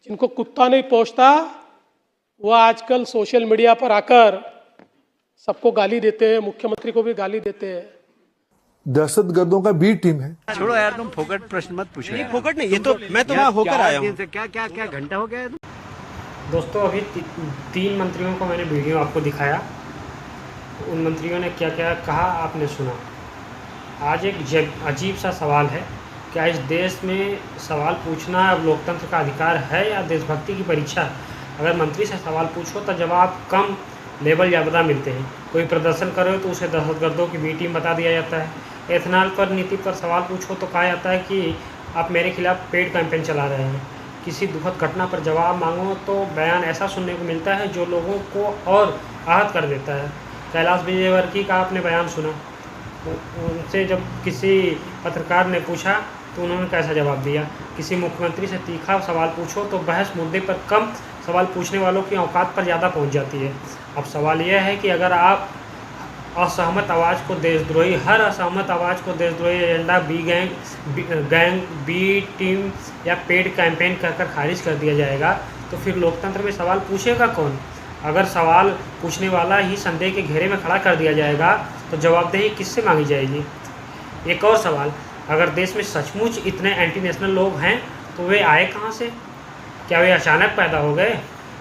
जिनको कुत्ता नहीं पहुंचता वो आजकल सोशल मीडिया पर आकर सबको गाली देते हैं, मुख्यमंत्री को भी गाली देते हैं। दहशतगर्दों का बी टीम है। छोड़ो यार, तुम फोकट प्रश्न मत पूछो। नहीं फोकट नहीं, ये तो मैं तो वहाँ होकर आया हूँ। क्या घंटा हो गया है? दोस्तों, अभी तीन मंत्रियों को मैंने वीडियो आपको दिखाया। उन मंत्रियों ने क्या क्या कहा आपने सुना। आज एक अजीब सा सवाल है, क्या इस देश में सवाल पूछना अब लोकतंत्र का अधिकार है या देशभक्ति की परीक्षा? अगर मंत्री से सवाल पूछो तो जवाब कम लेवल ज़्यादा मिलते हैं। कोई प्रदर्शन करे तो उसे दहशतगर्दों की बी टीम बता दिया जाता है। एथेनॉल पर नीति पर सवाल पूछो तो कहा जाता है कि आप मेरे खिलाफ पेड कैंपेन चला रहे हैं। किसी दुखद घटना पर जवाब मांगो तो बयान ऐसा सुनने को मिलता है जो लोगों को और आहत कर देता है। कैलाश विजयवर्गीय का आपने बयान सुना, उनसे जब किसी पत्रकार ने पूछा तो उन्होंने कैसा जवाब दिया। किसी मुख्यमंत्री से तीखा सवाल पूछो तो बहस मुद्दे पर कम, सवाल पूछने वालों की औकात पर ज़्यादा पहुंच जाती है। अब सवाल यह है कि अगर आप असहमत आवाज़ को देशद्रोही, हर असहमत आवाज़ को देशद्रोही एजेंडा, गैंग, बी टीम या पेड कैंपेन कहकर खारिज कर दिया जाएगा तो फिर लोकतंत्र में सवाल पूछेगा कौन? अगर सवाल पूछने वाला ही संदेह के घेरे में खड़ा कर दिया जाएगा तो जवाबदेही किससे मांगी जाएगी? एक और सवाल, अगर देश में सचमुच इतने एंटी नेशनल लोग हैं तो वे आए कहाँ से? क्या वे अचानक पैदा हो गए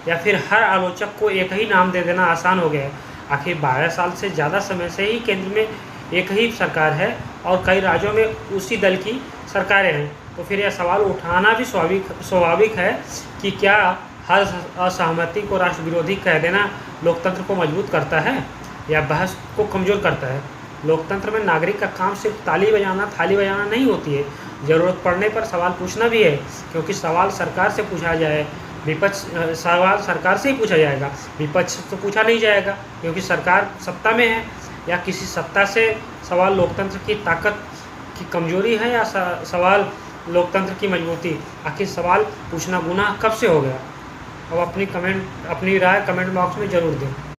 या फिर हर आलोचक को एक ही नाम दे देना आसान हो गया? आखिर 12 साल से ज़्यादा समय से ही केंद्र में एक ही सरकार है और कई राज्यों में उसी दल की सरकारें हैं। तो फिर यह सवाल उठाना भी स्वाभाविक है कि क्या हर असहमति को राष्ट्र विरोधी कह देना लोकतंत्र को मजबूत करता है या बहस को कमज़ोर करता है? लोकतंत्र में नागरिक का काम सिर्फ थाली बजाना नहीं होती है। ज़रूरत पड़ने पर सवाल पूछना भी है, क्योंकि सवाल सरकार से पूछा जाए, सवाल सरकार से ही पूछा जाएगा, विपक्ष तो पूछा नहीं जाएगा क्योंकि सरकार सत्ता में है। या किसी सत्ता से सवाल लोकतंत्र की ताकत की कमजोरी है या सवाल लोकतंत्र की मजबूती? आखिर सवाल पूछना गुनाह कब से हो गया? अब अपनी राय कमेंट बॉक्स में ज़रूर दें।